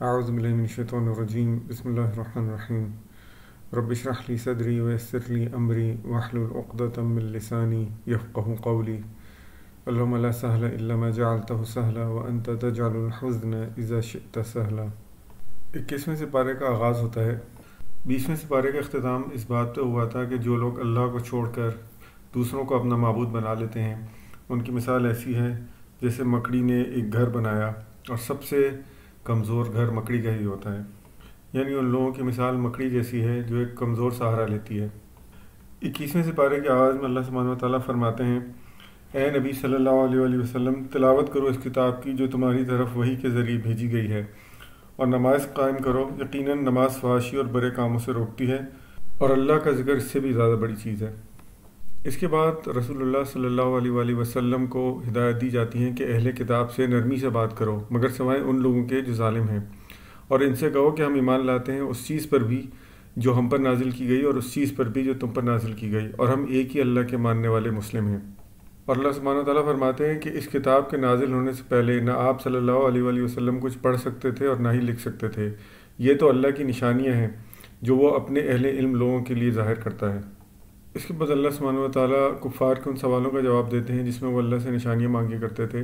اعوذ باللہ من الشیطان الرجیم بسم اللہ الرحمن الرحیم رب اشرح لی صدری ویسر لی امری واحلل عقدۃ من لسانی یفقہوا قولی اللہم لا سہل الا ما جعلتہ سہلا وانت تجعل الحزن اذا شئت سہلا۔ 21ویں سپارے کا آغاز ہوتا ہے۔ 20ویں سپارے کا اختتام اس بات پہ ہوا تھا کہ جو لوگ اللہ کو چھوڑ کر دوسروں کو اپنا معبود بنا لیتے ہیں ان کی مثال ایسی ہے جیسے مکڑی نے ایک گھر بنایا اور سب سے کمزور گھر مکڑی کا ہی ہوتا ہے، یعنی ان لوگوں کی مثال مکڑی جیسی ہے جو ایک کمزور سہارا لیتی ہے۔ 21ویں سپارے کے آغاز میں اللہ سبحانہ وتعالیٰ فرماتے ہیں، اے نبی صلی اللہ علیہ وآلہ وسلم، تلاوت کرو اس کتاب کی جو تمہاری طرف وحی کے ذریعے بھیجی گئی ہے، اور نماز قائم کرو، یقیناً نماز فحاشی اور برے کاموں سے روکتی ہے، اور اللہ کا ذکر اس سے بھی زیادہ بڑی چیز ہے۔ اس کے بعد رسول اللہ صلی اللہ علیہ وآلہ وسلم کو ہدایت دی جاتی ہے کہ اہل کتاب سے نرمی سے بات کرو مگر سوائے ان لوگوں کے جو ظالم ہیں، اور ان سے کہو کہ ہم ایمان لاتے ہیں اس چیز پر بھی جو ہم پر نازل کی گئی اور اس چیز پر بھی جو تم پر نازل کی گئی، اور ہم ایک ہی اللہ کے ماننے والے مسلم ہیں۔ اور اللہ سبحانہ وتعالیٰ فرماتے ہیں کہ اس کتاب کے نازل ہونے سے پہلے نہ آپ صلی اللہ علیہ وآلہ وسلم کچھ پڑھ سکتے تھے اور نہ ہی لکھ سکتے تھے، یہ تو اللہ کی نشانیاں ہیں جو وہ اپنے اہل علم لوگوں کے لیے ظاہر کرتا ہے۔ اس کے بعد اللہ سبحانہ وتعالیٰ کفار کے ان سوالوں کا جواب دیتے ہیں جس میں وہ اللہ سے نشانیاں مانگے کرتے تھے۔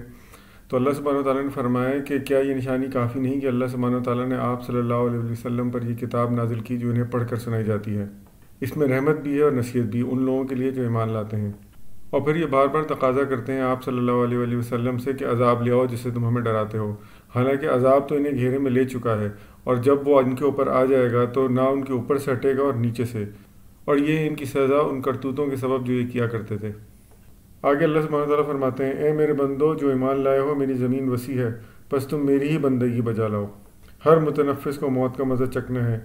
تو اللہ سبحانہ وتعالیٰ نے فرمایا کہ کیا یہ نشانی کافی نہیں کہ اللہ سبحانہ وتعالیٰ نے آپ صلی اللہ علیہ وسلم پر یہ کتاب نازل کی جو انہیں پڑھ کر سنائی جاتی ہے، اس میں رحمت بھی ہے اور نصیحت بھی ان لوگوں کے لیے جو ایمان لاتے ہیں۔ اور پھر یہ بار بار تقاضا کرتے ہیں آپ صلی اللہ علیہ وسلم سے کہ عذاب لے آؤ جس سے تم ہمیں ڈراتے ہو، حالانکہ عذاب تو انہیں گھیرے میں لے چکا ہے، اور جب وہ ان کے اوپر آ جائے گا تو نہ ان کے اوپر سے ہٹے گا اور نیچے سے، اور یہ ان کی سزا ان کرتوتوں کے سبب جو یہ کیا کرتے تھے۔ آگے اللہ سبحانہ وتعالیٰ فرماتے ہیں، اے میرے بندو جو ایمان لائے ہو، میری زمین وسیع ہے، بس تم میری ہی بندگی بجا لاؤ۔ ہر متنفس کو موت کا مزہ چکنا ہے،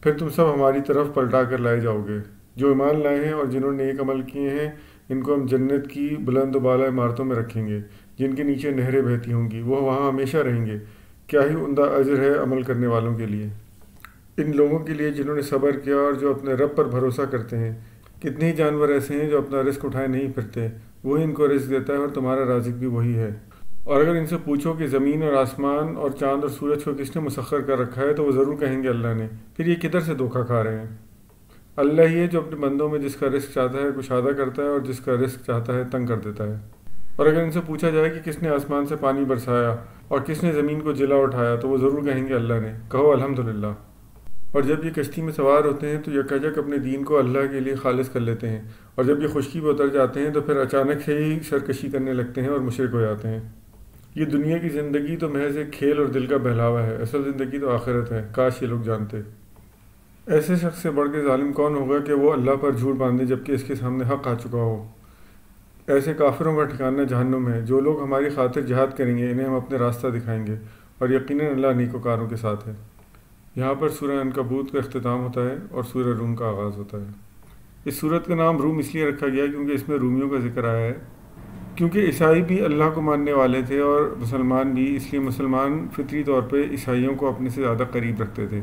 پھر تم سب ہماری طرف پلٹا کر لائے جاؤ گے۔ جو ایمان لائے ہیں اور جنہوں نے نیک عمل کیے ہیں ان کو ہم جنت کی بلند و بالا عمارتوں میں رکھیں گے جن کے نیچے نہریں بہتی ہوں گی، وہ وہاں ہمیشہ رہیں گے۔ کیا ہی عمدہ اجر ہے عمل کرنے والوں کے لیے، ان لوگوں کے لیے جنہوں نے صبر کیا اور جو اپنے رب پر بھروسہ کرتے ہیں۔ کتنے ہی جانور ایسے ہیں جو اپنا رزق اٹھائے نہیں پھرتے، وہی ان کو رزق دیتا ہے اور تمہارا رازق بھی وہی ہے۔ اور اگر ان سے پوچھو کہ زمین اور آسمان اور چاند اور سورج کو کس نے مسخر کر رکھا ہے تو وہ ضرور کہیں گے اللہ نے، پھر یہ کدھر سے دھوکہ کھا رہے ہیں؟ اللہ ہی ہے جو اپنے بندوں میں جس کا رزق چاہتا ہے کشادہ کرتا ہے اور جس کا رزق چاہتا ہے تنگ کر دیتا ہے۔ اور اگر ان سے پوچھا جائے کہ کس نے آسمان سے پانی برسایا اور کس نے زمین کو جلا اٹھایا تو وہ ضرور کہیں گے اللہ نے، کہو الحمدللہ۔ اور جب یہ کشتی میں سوار ہوتے ہیں تو یکجک اپنے دین کو اللہ کے لیے خالص کر لیتے ہیں، اور جب یہ خشکی پہ اتر جاتے ہیں تو پھر اچانک سے ہی سرکشی کرنے لگتے ہیں اور مشرک ہو جاتے ہیں۔ یہ دنیا کی زندگی تو محض ایک کھیل اور دل کا بہلاوا ہے، اصل زندگی تو آخرت ہے، کاش یہ لوگ جانتے۔ ایسے شخص سے بڑھ کے ظالم کون ہوگا کہ وہ اللہ پر جھوٹ باندھے جبکہ اس کے سامنے حق آ چکا ہو۔ ایسے کافروں کا ٹھکانہ جہنم ہے۔ جو لوگ ہماری خاطر جہاد کریں گے انہیں ہم اپنے راستہ دکھائیں گے، اور یقیناً اللہ نیکوکاروں کے ساتھ ہے۔ یہاں پر سورہ عنکبوت کا اختتام ہوتا ہے اور سورہ روم کا آغاز ہوتا ہے۔ اس سورت کا نام روم اس لیے رکھا گیا کیونکہ اس میں رومیوں کا ذکر آیا ہے، کیونکہ عیسائی بھی اللہ کو ماننے والے تھے اور مسلمان بھی، اس لیے مسلمان فطری طور پہ عیسائیوں کو اپنے سے زیادہ قریب رکھتے تھے۔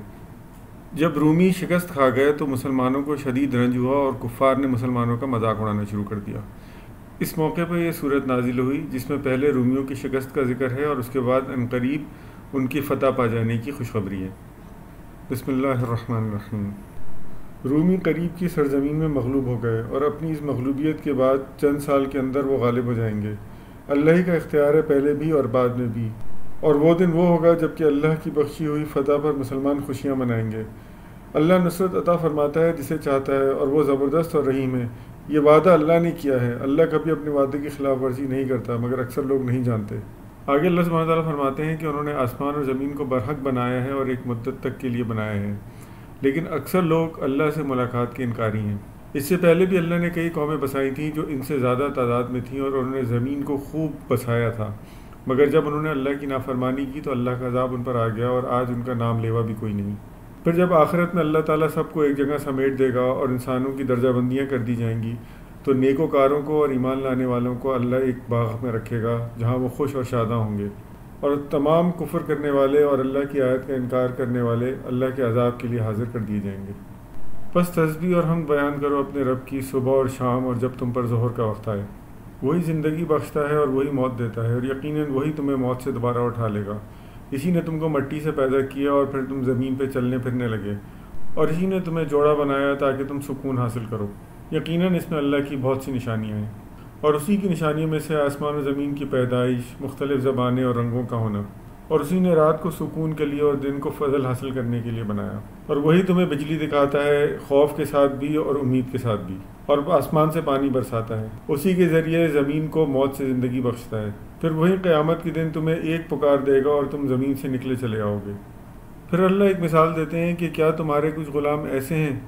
جب رومی شکست کھا گئے تو مسلمانوں کو شدید رنج ہوا اور کفار نے مسلمانوں کا مذاق اڑانا شروع کر دیا۔ اس موقع پر یہ صورت نازل ہوئی جس میں پہلے رومیوں کی شکست کا ذکر ہے اور اس کے بعد عنقریب ان کی فتح پا جانے کی خوشخبری ہے۔ بسم اللہ الرحمن الرحیم۔ رومی قریب کی سرزمین میں مغلوب ہو گئے اور اپنی اس مغلوبیت کے بعد چند سال کے اندر وہ غالب ہو جائیں گے۔ اللہ ہی کا اختیار ہے پہلے بھی اور بعد میں بھی، اور وہ دن وہ ہوگا جب کہ اللہ کی بخشی ہوئی فتح پر مسلمان خوشیاں منائیں گے۔ اللہ نصرت عطا فرماتا ہے جسے چاہتا ہے اور وہ زبردست اور رحیم ہے۔ یہ وعدہ اللہ نے کیا ہے، اللہ کبھی اپنے وعدے کی خلاف ورزی نہیں کرتا مگر اکثر لوگ نہیں جانتے۔ آگے اللہ سبحانہ تعالیٰ فرماتے ہیں کہ انہوں نے آسمان اور زمین کو برحق بنایا ہے اور ایک مدت تک کے لیے بنایا ہے، لیکن اکثر لوگ اللہ سے ملاقات کے انکاری ہیں۔ اس سے پہلے بھی اللہ نے کئی قومیں بسائی تھیں جو ان سے زیادہ تعداد میں تھیں اور انہوں نے زمین کو خوب بسایا تھا، مگر جب انہوں نے اللہ کی نافرمانی کی تو اللہ کا عذاب ان پر آ گیا اور آج ان کا نام لیوا بھی کوئی نہیں۔ پھر جب آخرت میں اللہ تعالیٰ سب کو ایک جگہ سمیٹ دے گا اور انسانوں کی درجہ بندیاں کر دی جائیں گی تو نیکوکاروں کو اور ایمان لانے والوں کو اللہ ایک باغ میں رکھے گا جہاں وہ خوش اور شاداں ہوں گے، اور تمام کفر کرنے والے اور اللہ کی آیت کا انکار کرنے والے اللہ کے عذاب کے لیے حاضر کر دیے جائیں گے۔ بس تسبیح اور حمد بیان کرو اپنے رب کی صبح اور شام اور جب تم پر ظہر کا وقت آئے۔ وہی زندگی بخشتا ہے اور وہی موت دیتا ہے، اور یقیناً وہی تمہیں موت سے دوبارہ اٹھا لے گا۔ اسی نے تم کو مٹی سے پیدا کیا اور پھر تم زمین پہ چلنے پھرنے لگے، اور اسی نے تمہیں جوڑا بنایا تاکہ تم سکون حاصل کرو۔ یقیناً اس میں اللہ کی بہت سی نشانیاں ہیں، اور اسی کی نشانیوں میں سے آسمان و زمین کی پیدائش، مختلف زبانیں اور رنگوں کا ہونا، اور اسی نے رات کو سکون کے لیے اور دن کو فضل حاصل کرنے کے لیے بنایا، اور وہی تمہیں بجلی دکھاتا ہے خوف کے ساتھ بھی اور امید کے ساتھ بھی، اور آسمان سے پانی برساتا ہے، اسی کے ذریعے زمین کو موت سے زندگی بخشتا ہے، پھر وہی قیامت کے دن تمہیں ایک پکار دے گا اور تم زمین سے نکلے چلے آؤ گے۔ پھر اللہ ایک مثال دیتے ہیں کہ کیا تمہارے کچھ غلام ایسے ہیں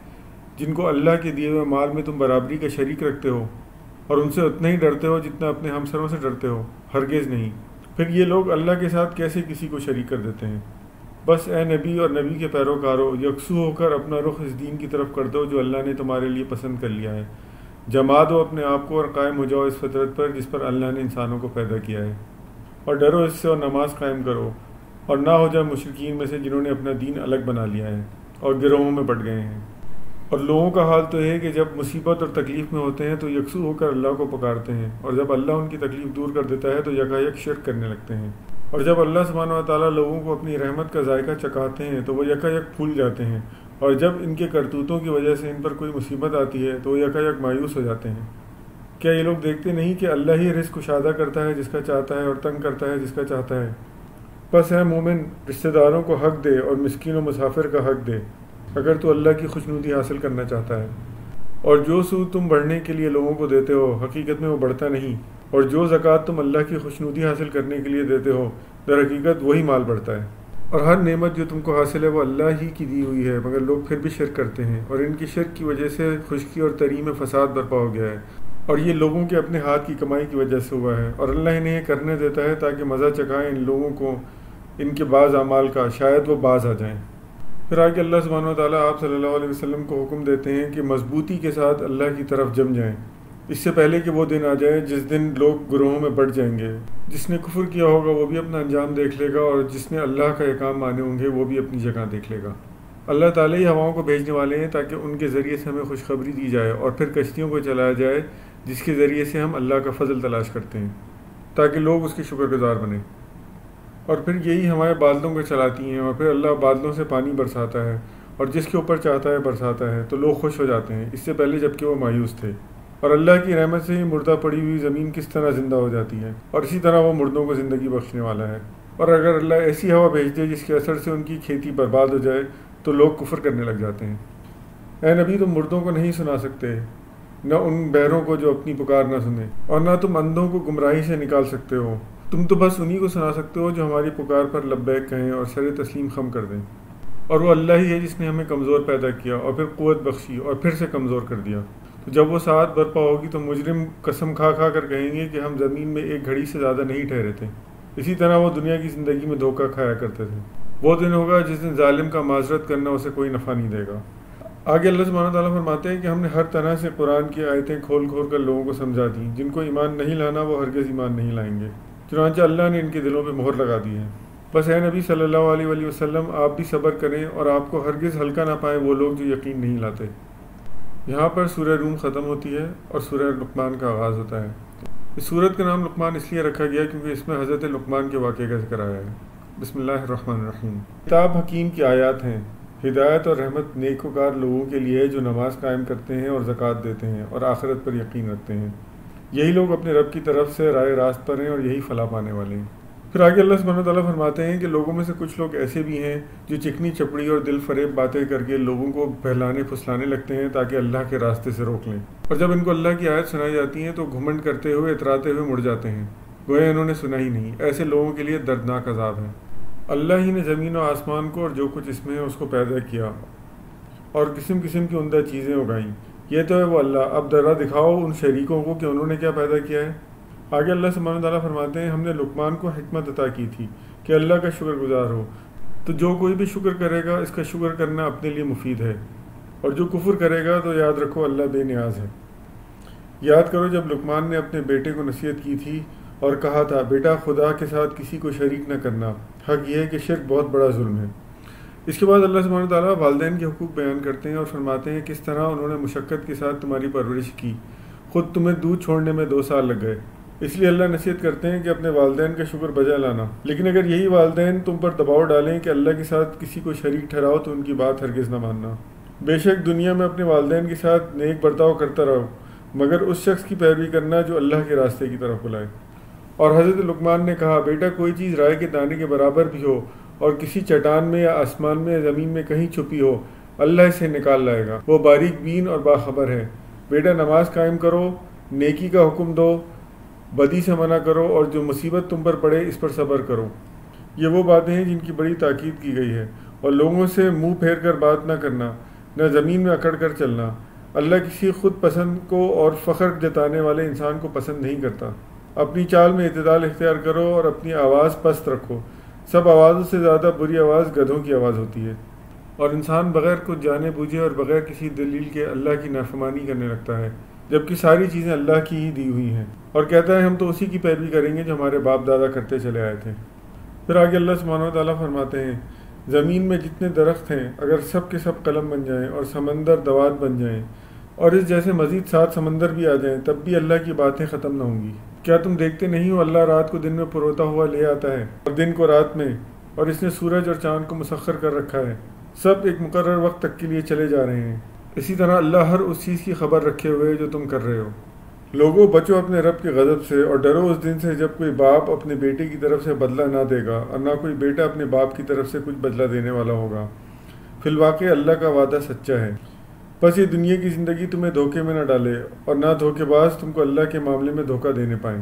جن کو اللہ کے دیے ہوئے مال میں تم برابری کا شریک رکھتے ہو اور ان سے اتنا ہی ڈرتے ہو جتنا اپنے ہمسروں سے ڈرتے ہو؟ ہرگز نہیں۔ پھر یہ لوگ اللہ کے ساتھ کیسے کسی کو شریک کر دیتے ہیں؟ بس اے نبی اور نبی کے پیروکارو، یکسو ہو کر اپنا رخ اس دین کی طرف کر دو جو اللہ نے تمہارے لیے پسند کر لیا ہے، جما دو اپنے آپ کو اور قائم ہو جاؤ اس فطرت پر جس پر اللہ نے انسانوں کو پیدا کیا ہے، اور ڈرو اس سے اور نماز قائم کرو، اور نہ ہو جائے مشرکین میں سے جنہوں نے اپنا دین الگ بنا لیا ہے اور گروہوں میں بٹ گئے ہیں۔ اور لوگوں کا حال تو ہے کہ جب مصیبت اور تکلیف میں ہوتے ہیں تو یکسو ہو کر اللہ کو پکارتے ہیں، اور جب اللہ ان کی تکلیف دور کر دیتا ہے تو یکایک شرک کرنے لگتے ہیں، اور جب اللہ سبحانہ و تعالیٰ لوگوں کو اپنی رحمت کا ذائقہ چکھاتے ہیں تو وہ یکایک پھول جاتے ہیں، اور جب ان کے کرتوتوں کی وجہ سے ان پر کوئی مصیبت آتی ہے تو وہ یکایک مایوس ہو جاتے ہیں۔ کیا یہ لوگ دیکھتے نہیں کہ اللہ ہی رزق کشادہ کرتا ہے جس کا چاہتا ہے اور تنگ کرتا ہے جس کا چاہتا ہے؟ بس اے مومن، رشتہ داروں کو حق دے اور مسکین و مسافر کا حق دے اگر تو اللہ کی خوشنودی حاصل کرنا چاہتا ہے، اور جو سود تم بڑھنے کے لیے لوگوں کو دیتے ہو حقیقت میں وہ بڑھتا نہیں، اور جو زکوٰۃ تم اللہ کی خوشنودی حاصل کرنے کے لیے دیتے ہو در حقیقت وہی مال بڑھتا ہے، اور ہر نعمت جو تم کو حاصل ہے وہ اللہ ہی کی دی ہوئی ہے، مگر لوگ پھر بھی شرک کرتے ہیں، اور ان کی شرک کی وجہ سے خشکی اور تری میں فساد برپا ہو گیا ہے، اور یہ لوگوں کے اپنے ہاتھ کی کمائی کی وجہ سے ہوا ہے، اور اللہ انہیں یہ کرنے دیتا ہے تاکہ مزہ چکھائیں ان لوگوں کو ان کے بعض اعمال کا، شاید وہ باز آ جائیں۔ پھر آگے اللہ سبحانہ و تعالیٰ آپ صلی اللہ علیہ وسلم کو حکم دیتے ہیں کہ مضبوطی کے ساتھ اللہ کی طرف جم جائیں، اس سے پہلے کہ وہ دن آ جائے جس دن لوگ گروہوں میں بٹ جائیں گے، جس نے کفر کیا ہوگا وہ بھی اپنا انجام دیکھ لے گا، اور جس نے اللہ کا احکام مانے ہوں گے وہ بھی اپنی جگہ دیکھ لے گا۔ اللہ تعالیٰ ہی ہواؤں کو بھیجنے والے ہیں تاکہ ان کے ذریعے سے ہمیں خوشخبری دی جائے، اور پھر کشتیوں کو چلایا جائے جس کے ذریعے سے ہم اللہ کا فضل تلاش کرتے ہیں تاکہ لوگ اس کے شکر گزار بنیں، اور پھر یہی ہمارے بادلوں کو چلاتی ہیں، اور پھر اللہ بادلوں سے پانی برساتا ہے اور جس کے اوپر چاہتا ہے برساتا ہے، تو لوگ خوش ہو جاتے ہیں اس سے پہلے جبکہ وہ مایوس تھے، اور اللہ کی رحمت سے ہی مردہ پڑی ہوئی زمین کس طرح زندہ ہو جاتی ہے، اور اسی طرح وہ مردوں کو زندگی بخشنے والا ہے، اور اگر اللہ ایسی ہوا بھیج دے جس کے اثر سے ان کی کھیتی برباد ہو جائے تو لوگ کفر کرنے لگ جاتے ہیں۔ اے نبی، تم مردوں کو نہیں سنا سکتے، نہ ان بہروں کو جو اپنی پکار نہ سنیں، اور نہ تم اندھوں کو گمراہی سے نکال سکتے ہو، تم تو بس انہی کو سنا سکتے ہو جو ہماری پکار پر لبیک کہیں اور سر تسلیم خم کر دیں، اور وہ اللہ ہی ہے جس نے ہمیں کمزور پیدا کیا اور پھر قوت بخشی اور پھر سے کمزور کر دیا۔ تو جب وہ ساعت برپا ہوگی تو مجرم قسم کھا کھا کر کہیں گے کہ ہم زمین میں ایک گھڑی سے زیادہ نہیں ٹھہرے تھے، اسی طرح وہ دنیا کی زندگی میں دھوکہ کھایا کرتے تھے۔ وہ دن ہوگا جس دن ظالم کا معذرت کرنا اسے کوئی نفع نہیں دے گا۔ آگے اللہ سبحانہ تعالیٰ فرماتے ہیں کہ ہم نے ہر طرح سے قرآن کی آیتیں کھول کھول کر لوگوں کو سمجھا دیں، جن کو ایمان نہیں لانا وہ ہرگز ایمان نہیں لائیں گے، چنانچہ اللہ نے ان کے دلوں پہ مہر لگا دی ہے۔ بس اے نبی صلی اللہ علیہ وآلہ وسلم، آپ بھی صبر کریں اور آپ کو ہرگز ہلکا نہ پائیں وہ لوگ جو یقین نہیں لاتے۔ یہاں پر سورہ روم ختم ہوتی ہے اور سورہ لقمان کا آغاز ہوتا ہے۔ اس سورت کا نام لقمان اس لیے رکھا گیا کیونکہ اس میں حضرت لقمان کے واقعے کا ذکر آیا ہے۔ بسم اللہ الرحمن الرحیم۔ کتاب حکیم کی آیات ہیں، ہدایت اور رحمت نیکوکار لوگوں کے لیے جو نماز قائم کرتے ہیں اور زکوٰۃ دیتے ہیں اور آخرت پر یقین رکھتے ہیں، یہی لوگ اپنے رب کی طرف سے رائے راست پر ہیں اور یہی فلاح پانے والے ہیں۔ پھر آگے اللہ سبحانہ تعالیٰ فرماتے ہیں کہ لوگوں میں سے کچھ لوگ ایسے بھی ہیں جو چکنی چپڑی اور دل فریب باتیں کر کے لوگوں کو بہلانے پھسلانے لگتے ہیں تاکہ اللہ کے راستے سے روک لیں، اور جب ان کو اللہ کی آیت سنائی جاتی ہیں تو گھمنڈ کرتے ہوئے اتراتے ہوئے مڑ جاتے ہیں، گویا انہوں نے سنا ہی نہیں۔ ایسے لوگوں کے لیے دردناک عذاب ہے۔ اللہ ہی نے زمین و آسمان کو اور جو کچھ اس میں ہے اس کو پیدا کیا اور قسم قسم کی عمدہ چیزیں اگائیں، یہ تو ہے وہ اللہ۔ اب ذرا دکھاؤ ان شریکوں کو کہ انہوں نے کیا پیدا کیا ہے۔ آگے اللہ سبحانہ تعالیٰ فرماتے ہیں، ہم نے لقمان کو حکمت عطا کی تھی کہ اللہ کا شکر گزار ہو، تو جو کوئی بھی شکر کرے گا اس کا شکر کرنا اپنے لیے مفید ہے، اور جو کفر کرے گا تو یاد رکھو اللہ بے نیاز ہے۔ یاد کرو جب لقمان نے اپنے بیٹے کو نصیحت کی تھی اور کہا تھا، بیٹا خدا کے ساتھ کسی کو شریک نہ کرنا، حق یہ ہے کہ شرک بہت بڑا ظلم ہے۔ اس کے بعد اللہ سبحانہ تعالیٰ والدین کے حقوق بیان کرتے ہیں اور فرماتے ہیں کس طرح انہوں نے مشقت کے ساتھ تمہاری پرورش کی، خود تمہیں دودھ چھوڑنے میں 2 سال لگ گئے، اس لیے اللہ نصیحت کرتے ہیں کہ اپنے والدین کا شکر بجا لانا، لیکن اگر یہی والدین تم پر دباؤ ڈالیں کہ اللہ کے ساتھ کسی کو شریک ٹھہراؤ تو ان کی بات ہرگز نہ ماننا۔ بے شک دنیا میں اپنے والدین کے ساتھ نیک برتاؤ کرتا رہو، مگر اس شخص کی پیروی کرنا جو اللہ کے راستے کی طرف بلائے۔ اور حضرت لقمان نے کہا، بیٹا کوئی چیز رائے کے دانے کے برابر بھی ہو اور کسی چٹان میں یا آسمان میں یا زمین میں کہیں چھپی ہو، اللہ اسے نکال لائے گا، وہ باریک بین اور باخبر ہے۔ بیٹا نماز قائم کرو، نیکی کا حکم دو، بدی سے منع کرو، اور جو مصیبت تم پر پڑے اس پر صبر کرو۔ یہ وہ باتیں ہیں جن کی بڑی تاکید کی گئی ہے۔ اور لوگوں سے منہ پھیر کر بات نہ کرنا، نہ زمین میں اکڑ کر چلنا۔ اللہ کسی خود پسند کو اور فخر جتانے والے انسان کو پسند نہیں کرتا۔ اپنی چال میں اعتدال اختیار کرو اور اپنی آواز پست رکھو۔ سب آوازوں سے زیادہ بری آواز گدھوں کی آواز ہوتی ہے، اور انسان بغیر کچھ جانے بوجھے اور بغیر کسی دلیل کے اللہ کی نافرمانی کرنے لگتا ہے، جبکہ ساری چیزیں اللہ کی ہی دی ہوئی ہیں، اور کہتا ہے ہم تو اسی کی پیروی کریں گے جو ہمارے باپ دادا کرتے چلے آئے تھے۔ پھر آگے اللہ سبحانہ وتعالیٰ فرماتے ہیں، زمین میں جتنے درخت ہیں اگر سب کے سب قلم بن جائیں اور سمندر دوات بن جائیں اور اس جیسے مزید 7 سمندر بھی آ جائیں تب بھی اللہ کی باتیں ختم نہ ہوں گی۔ کیا تم دیکھتے نہیں ہو اللہ رات کو دن میں پروتا ہوا لے آتا ہے اور دن کو رات میں، اور اس نے سورج اور چاند کو مسخر کر رکھا ہے، سب ایک مقرر وقت تک کے لیے چلے جا رہے ہیں۔ اسی طرح اللہ ہر اس چیز کی خبر رکھے ہوئے جو تم کر رہے ہو۔ لوگوں بچو اپنے رب کے غضب سے اور ڈرو اس دن سے جب کوئی باپ اپنے بیٹے کی طرف سے بدلہ نہ دے گا اور نہ کوئی بیٹا اپنے باپ کی طرف سے کچھ بدلہ دینے والا ہوگا۔ فی الواقع اللہ کا وعدہ سچا ہے، بس یہ دنیا کی زندگی تمہیں دھوکے میں نہ ڈالے اور نہ دھوکے باز تم کو اللہ کے معاملے میں دھوکہ دینے پائیں۔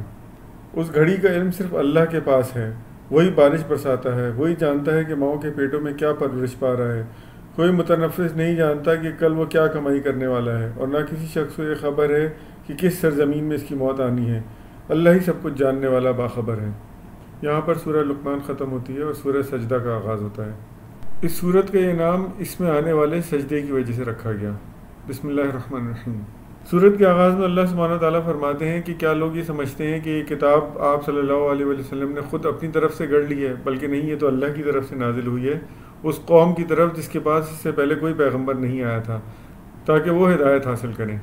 اس گھڑی کا علم صرف اللہ کے پاس ہے، وہی بارش برساتا ہے، وہی جانتا ہے کہ ماؤں کے پیٹوں میں کیا پرورش پا رہا ہے۔ کوئی متنفس نہیں جانتا کہ کل وہ کیا کمائی کرنے والا ہے، اور نہ کسی شخص کو یہ خبر ہے کہ کس سرزمین میں اس کی موت آنی ہے۔ اللہ ہی سب کچھ جاننے والا باخبر ہے۔ یہاں پر سورہ لقمان ختم ہوتی ہے اور سورہ سجدہ کا آغاز ہوتا ہے۔ اس سورت کا یہ نام اس میں آنے والے سجدے کی وجہ سے رکھا گیا۔ بسم اللہ الرحمن الرحیم۔ سورت کے آغاز میں اللہ سبحانہ تعالیٰ فرماتے ہیں کہ کیا لوگ یہ سمجھتے ہیں کہ یہ کتاب آپ صلی اللہ علیہ وسلم نے خود اپنی طرف سے گڑھ لی ہے، بلکہ نہیں، یہ تو اللہ کی طرف سے نازل ہوئی ہے اس قوم کی طرف جس کے پاس اس سے پہلے کوئی پیغمبر نہیں آیا تھا، تاکہ وہ ہدایت حاصل کریں۔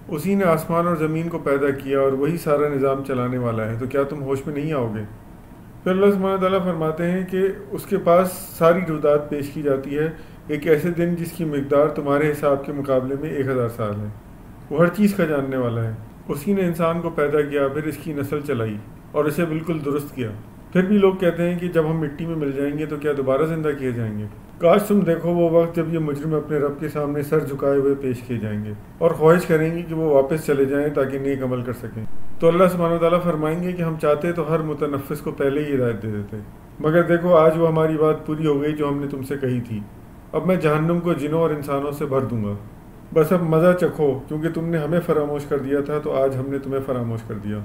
اسی نے آسمان اور زمین کو پیدا کیا اور وہی سارا نظام چلانے والا ہے، تو کیا تم ہوش میں نہیں آؤ گے؟ پھر اللہ سبحانہ تعالیٰ فرماتے ہیں کہ اس کے پاس ساری روایات پیش کی جاتی ہے، ایک ایسے دن جس کی مقدار تمہارے حساب کے مقابلے میں 1000 سال ہے۔ وہ ہر چیز کا جاننے والا ہے۔ اسی نے انسان کو پیدا کیا، پھر اس کی نسل چلائی اور اسے بالکل درست کیا۔ پھر بھی لوگ کہتے ہیں کہ جب ہم مٹی میں مل جائیں گے تو کیا دوبارہ زندہ کیے جائیں گے؟ کاش تم دیکھو وہ وقت جب یہ مجرم اپنے رب کے سامنے سر جھکائے ہوئے پیش کیے جائیں گے اور خواہش کریں گے کہ وہ واپس چلے جائیں تاکہ نیک عمل کر سکیں۔ تو اللہ سبحانہ تعالیٰ فرمائیں گے کہ ہم چاہتے تو ہر متنفس کو پہلے ہی ہدایت دے دیتے، مگر دیکھو آج وہ ہماری بات پوری ہو گئی جو ہم نے تم سے کہی تھی۔ اب میں جہنم کو جنوں اور انسانوں سے بھر دوں گا، بس اب مزہ چکھو، کیونکہ تم نے ہمیں فراموش کر دیا تھا تو آج ہم نے تمہیں فراموش کر دیا۔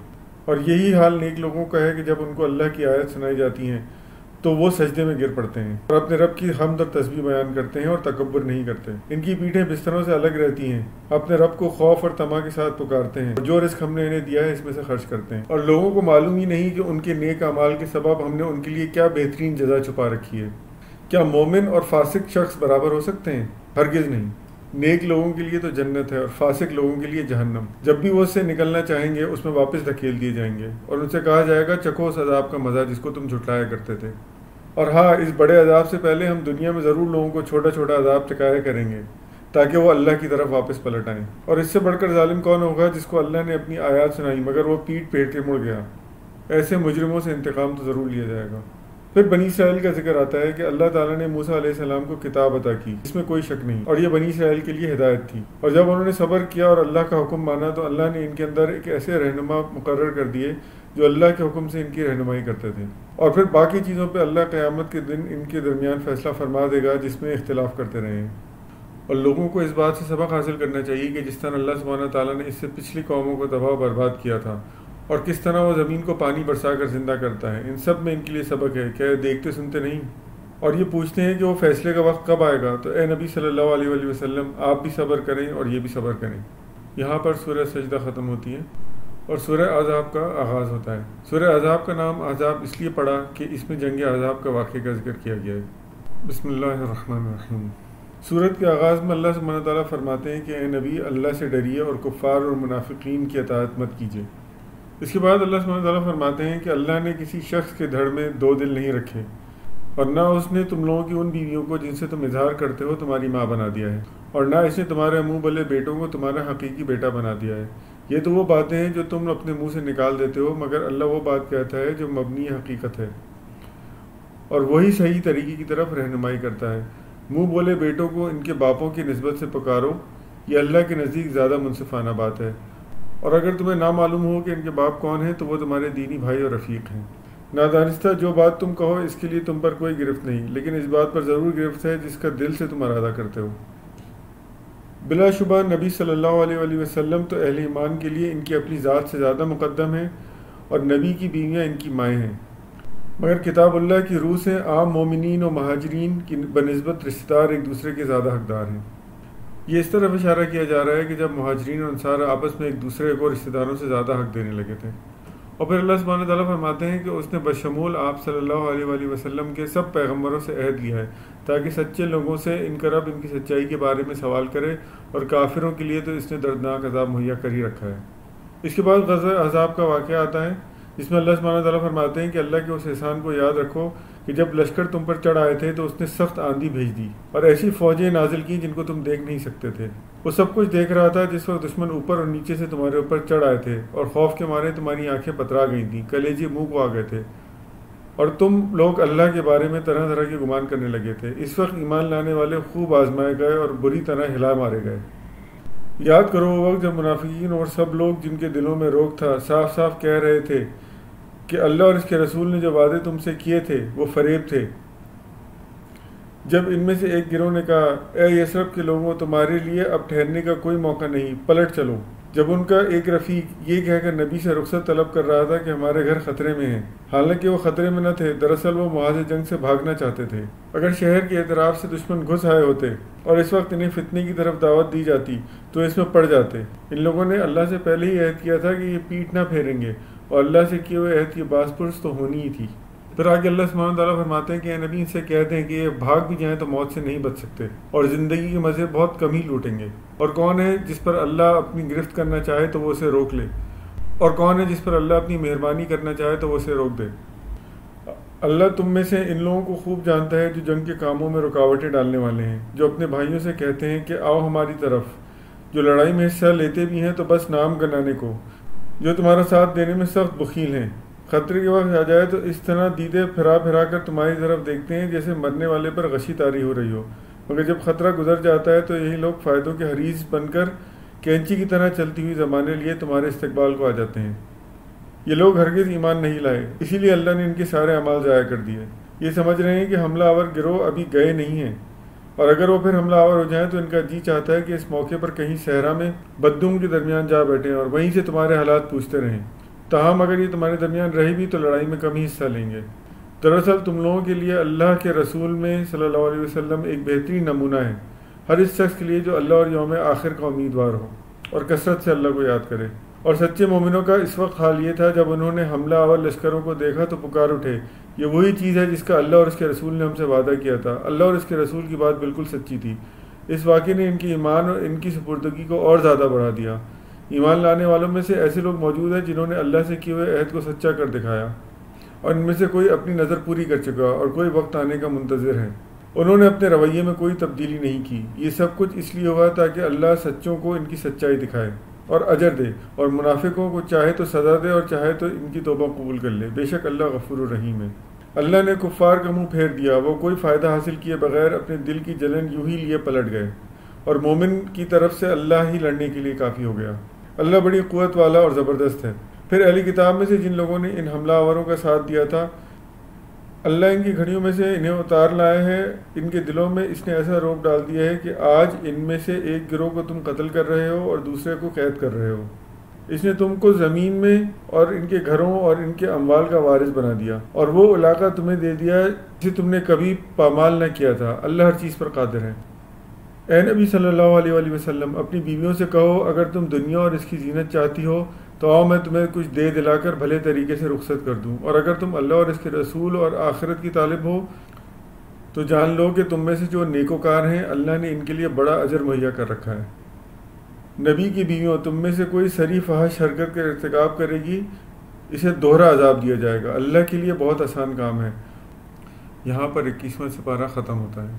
اور یہی حال نیک لوگوں کا ہے کہ جب ان کو اللہ کی آیت سنائی جاتی ہیں تو وہ سجدے میں گر پڑتے ہیں اور اپنے رب کی حمد اور تسبیح بیان کرتے ہیں اور تکبر نہیں کرتے۔ ان کی پیٹھیں بستروں سے الگ رہتی ہیں، اپنے رب کو خوف اور طمع کے ساتھ پکارتے ہیں، جو رزق ہم نے انہیں دیا ہے اس میں سے خرچ کرتے ہیں۔ اور لوگوں کو معلوم ہی نہیں کہ ان کے نیک اعمال کے سبب ہم نے ان کے لیے کیا بہترین جزا چھپا رکھی ہے۔ کیا مومن اور فاسق شخص برابر ہو سکتے ہیں؟ ہرگز نہیں۔ نیک لوگوں کے لیے تو جنت ہے اور فاسق لوگوں کے لیے جہنم۔ جب بھی وہ اس سے نکلنا چاہیں گے اس میں واپس دھکیل دیے جائیں گے اور ان سے کہا جائے گا چکھو اس عذاب کا مزہ جس کو تم جھٹلایا کرتے تھے۔ اور ہاں، اس بڑے عذاب سے پہلے ہم دنیا میں ضرور لوگوں کو چھوٹا چھوٹا عذاب چکایا کریں گے تاکہ وہ اللہ کی طرف واپس پلٹ آئیں۔ اور اس سے بڑھ کر ظالم کون ہوگا جس کو اللہ نے اپنی آیات سنائی مگر وہ پیٹ پھیر کے مڑ گیا؟ ایسے مجرموں سے انتقام تو ضرور لیا جائے گا۔ پھر بنی اسرائیل کا ذکر آتا ہے کہ اللہ تعالیٰ نے موسیٰ علیہ السلام کو کتاب عطا کی، اس میں کوئی شک نہیں، اور یہ بنی اسرائیل کے لیے ہدایت تھی۔ اور جب انہوں نے صبر کیا اور اللہ کا حکم مانا تو اللہ نے ان کے اندر ایک ایسے رہنما مقرر کر دیے جو اللہ کے حکم سے ان کی رہنمائی کرتے تھے۔ اور پھر باقی چیزوں پہ اللہ قیامت کے دن ان کے درمیان فیصلہ فرما دے گا جس میں اختلاف کرتے رہے ہیں۔ اور لوگوں کو اس بات سے سبق حاصل کرنا چاہیے کہ جس طرح اللہ سبحانہ تعالیٰ نے اس سے پچھلی قوموں کو تباہ و برباد کیا تھا اور کس طرح وہ زمین کو پانی برسا کر زندہ کرتا ہے، ان سب میں ان کے لیے سبق ہے۔ کیا دیکھتے سنتے نہیں؟ اور یہ پوچھتے ہیں کہ وہ فیصلے کا وقت کب آئے گا؟ تو اے نبی صلی اللہ علیہ وسلم آپ بھی صبر کریں اور یہ بھی صبر کریں۔ یہاں پر سورہ سجدہ ختم ہوتی ہے اور سورہ احزاب کا آغاز ہوتا ہے۔ سورہ احزاب کا نام احزاب اس لیے پڑا کہ اس میں جنگ احزاب کا واقعہ کا ذکر کیا گیا ہے۔ بسم اللہ الرحمن الرحیم۔ سورت کے آغاز میں اللہ سبحانہ تعالیٰ فرماتے ہیں کہ اے نبی اللہ سے ڈریے اور کفار اور منافقین کی اطاعت مت کیجیے۔ اس کے بعد اللہ سبحانہ وتعالیٰ فرماتے ہیں کہ اللہ نے کسی شخص کے دھڑ میں دو دل نہیں رکھے، اور نہ اس نے تم لوگوں کی ان بیویوں کو جن سے تم اظہار کرتے ہو تمہاری ماں بنا دیا ہے، اور نہ اس نے تمہارے منہ بلے بیٹوں کو تمہارا حقیقی بیٹا بنا دیا ہے۔ یہ تو وہ باتیں ہیں جو تم اپنے منہ سے نکال دیتے ہو، مگر اللہ وہ بات کہتا ہے جو مبنی حقیقت ہے، اور وہی صحیح طریقے کی طرف رہنمائی کرتا ہے۔ منہ بولے بیٹوں کو ان کے باپوں کی نسبت سے پکارو، یہ اللہ کے نزدیک زیادہ منصفانہ بات ہے، اور اگر تمہیں نہ معلوم ہو کہ ان کے باپ کون ہیں تو وہ تمہارے دینی بھائی اور رفیق ہیں۔ نادانستہ جو بات تم کہو اس کے لیے تم پر کوئی گرفت نہیں، لیکن اس بات پر ضرور گرفت ہے جس کا دل سے تم ارادہ کرتے ہو۔ بلا شبہ نبی صلی اللہ علیہ وآلہ وسلم تو اہل ایمان کے لیے ان کی اپنی ذات سے زیادہ مقدم ہیں، اور نبی کی بیویاں ان کی مائیں ہیں، مگر کتاب اللہ کی روح سے عام مومنین و مہاجرین کی بنسبت رشتہ دار ایک دوسرے کے زیادہ حقدار ہیں۔ یہ اس طرف اشارہ کیا جا رہا ہے کہ جب مہاجرین اور انصار آپس میں ایک دوسرے کو رشتہ داروں سے زیادہ حق دینے لگے تھے، اور پھر اللہ سبحانہ تعالیٰ فرماتے ہیں کہ اس نے بشمول آپ صلی اللہ علیہ وآلہ وسلم کے سب پیغمبروں سے عہد لیا ہے تاکہ سچے لوگوں سے ان کا رب ان کی سچائی کے بارے میں سوال کرے، اور کافروں کے لیے تو اس نے دردناک عذاب مہیا کر ہی رکھا ہے۔ اس کے بعد غزوہ احزاب کا واقعہ آتا ہے، جس میں اللہ سبحانہ تعالیٰ فرماتے ہیں کہ اللہ کے اس احسان کو یاد رکھو کہ جب لشکر تم پر چڑھ آئے تھے تو اس نے سخت آندھی بھیج دی اور ایسی فوجیں نازل کی جن کو تم دیکھ نہیں سکتے تھے۔ وہ سب کچھ دیکھ رہا تھا جس وقت دشمن اوپر اور نیچے سے تمہارے اوپر چڑھ آئے تھے، اور خوف کے مارے تمہاری آنکھیں پترا گئی تھیں، کلیجے منہ کو آ گئے تھے، اور تم لوگ اللہ کے بارے میں طرح طرح کے گمان کرنے لگے تھے۔ اس وقت ایمان لانے والے خوب آزمائے گئے اور بری طرح ہلا مارے گئے۔ یاد کرو وہ وقت جب منافقین اور سب لوگ جن کے دلوں میں روک تھا صاف صاف کہہ رہے تھے کہ اللہ اور اس کے رسول نے جو وعدے تم سے کیے تھے وہ فریب تھے۔ جب ان میں سے ایک گروہ نے کہا، اے یثرب کے لوگوں، تمہارے لیے اب ٹھہرنے کا کوئی موقع نہیں، پلٹ چلو۔ جب ان کا ایک رفیق یہ کہہ کر نبی سے رخصت طلب کر رہا تھا کہ ہمارے گھر خطرے میں ہیں، حالانکہ وہ خطرے میں نہ تھے، دراصل وہ محاذ جنگ سے بھاگنا چاہتے تھے۔ اگر شہر کے اعتراف سے دشمن گھس آئے ہوتے اور اس وقت انہیں فتنے کی طرف دعوت دی جاتی تو اس میں پڑ جاتے۔ ان لوگوں نے اللہ سے پہلے ہی عہد کیا تھا کہ یہ پیٹ نہ پھیریں گے، اور اللہ سے کیے ہوئے عہد کی باز پرس تو ہونی ہی تھی۔ پھر آگے اللہ سبحانہ تعالیٰ فرماتے ہیں کہ اے نبی ان سے کہہ دیں کہ یہ بھاگ بھی جائیں تو موت سے نہیں بچ سکتے، اور زندگی کے مزے بہت کم ہی لوٹیں گے۔ اور کون ہے جس پر اللہ اپنی گرفت کرنا چاہے تو وہ اسے روک لے، اور کون ہے جس پر اللہ اپنی مہربانی کرنا چاہے تو وہ اسے روک دے۔ اللہ تم میں سے ان لوگوں کو خوب جانتا ہے جو جنگ کے کاموں میں رکاوٹیں ڈالنے والے ہیں، جو اپنے بھائیوں سے کہتے ہیں کہ آؤ ہماری طرف، جو لڑائی میں حصہ لیتے بھی ہیں تو بس نام گنانے کو، جو تمہارا ساتھ دینے میں سخت بخیل ہیں۔ خطرے کے وقت آ جائے تو اس طرح دیدے پھرا پھرا کر تمہاری طرف دیکھتے ہیں جیسے مرنے والے پر غشی طاری ہو رہی ہو، مگر جب خطرہ گزر جاتا ہے تو یہی لوگ فائدوں کے حریص بن کر کینچی کی طرح چلتی ہوئی زمانے لیے تمہارے استقبال کو آ جاتے ہیں۔ یہ لوگ ہرگز ایمان نہیں لائے، اسی لیے اللہ نے ان کے سارے اعمال ضائع کر دیے۔ یہ سمجھ رہے ہیں کہ حملہ آور گروہ ابھی گئے نہیں ہیں، اور اگر وہ پھر حملہ آور ہو جائیں تو ان کا جی چاہتا ہے کہ اس موقع پر کہیں صحرا میں بددوم کے درمیان جا بیٹھیں اور وہیں سے تمہارے حالات پوچھتے رہیں۔ تاہم اگر یہ تمہارے درمیان رہے بھی تو لڑائی میں کم ہی حصہ لیں گے۔ دراصل تم لوگوں کے لیے اللہ کے رسول میں صلی اللہ علیہ وسلم ایک بہترین نمونہ ہے، ہر اس شخص کے لیے جو اللہ اور یوم آخر کا امیدوار ہو اور کثرت سے اللہ کو یاد کرے۔ اور سچے مومنوں کا اس وقت حال یہ تھا جب انہوں نے حملہ آور لشکروں کو دیکھا تو پکار اٹھے، یہ وہی چیز ہے جس کا اللہ اور اس کے رسول نے ہم سے وعدہ کیا تھا۔ اللہ اور اس کے رسول کی بات بالکل سچی تھی۔ اس واقعے نے ان کی ایمان اور ان کی سپردگی کو اور زیادہ بڑھا دیا۔ ایمان لانے والوں میں سے ایسے لوگ موجود ہیں جنہوں نے اللہ سے کیے ہوئے عہد کو سچا کر دکھایا، اور ان میں سے کوئی اپنی نظر پوری کر چکا اور کوئی وقت آنے کا منتظر ہے۔ انہوں نے اپنے رویے میں کوئی تبدیلی نہیں کی۔ یہ سب کچھ اس لیے ہوا تاکہ اللہ سچوں کو ان کی سچائی دکھائے اور اجر دے، اور منافقوں کو چاہے تو سزا دے اور چاہے تو ان کی توبہ قبول کر لے۔ بے شک اللہ غفور الرحیم ہے۔ اللہ نے کفار کا منہ پھیر دیا، وہ کوئی فائدہ حاصل کیے بغیر اپنے دل کی جلن یوں ہی لیے پلٹ گئے، اور مومن کی طرف سے اللہ ہی لڑنے کے لیے کافی ہو گیا۔ اللہ بڑی قوت والا اور زبردست ہے۔ پھر اہلی کتاب میں سے جن لوگوں نے ان حملہ آوروں کا ساتھ دیا تھا، اللہ ان کی گھڑیوں میں سے انہیں اتار لائے ہے، ان کے دلوں میں اس نے ایسا روب ڈال دیا ہے کہ آج ان میں سے ایک گروہ کو تم قتل کر رہے ہو اور دوسرے کو قید کر رہے ہو۔ اس نے تم کو زمین میں اور ان کے گھروں اور ان کے اموال کا وارث بنا دیا، اور وہ علاقہ تمہیں دے دیا جسے تم نے کبھی پامال نہ کیا تھا۔ اللہ ہر چیز پر قادر ہے۔ اے نبی صلی اللہ علیہ وآلہ وسلم، اپنی بیویوں سے کہو اگر تم دنیا اور اس کی زینت چاہتی ہو تو آؤ میں تمہیں کچھ دے دلا کر بھلے طریقے سے رخصت کر دوں، اور اگر تم اللہ اور اس کے رسول اور آخرت کی طالب ہو تو جان لو کہ تم میں سے جو نیکوکار ہیں اللہ نے ان کے لیے بڑا اجر مہیا کر رکھا ہے۔ نبی کی بیویوں، تم میں سے کوئی سری فحش حرکت کا ارتکاب کرے گی اسے دوہرا عذاب دیا جائے گا۔ اللہ کے لیے بہت آسان کام ہے۔ یہاں پر 21واں سپارہ ختم ہوتا ہے۔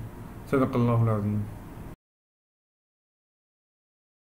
صدق اللہ العظیم۔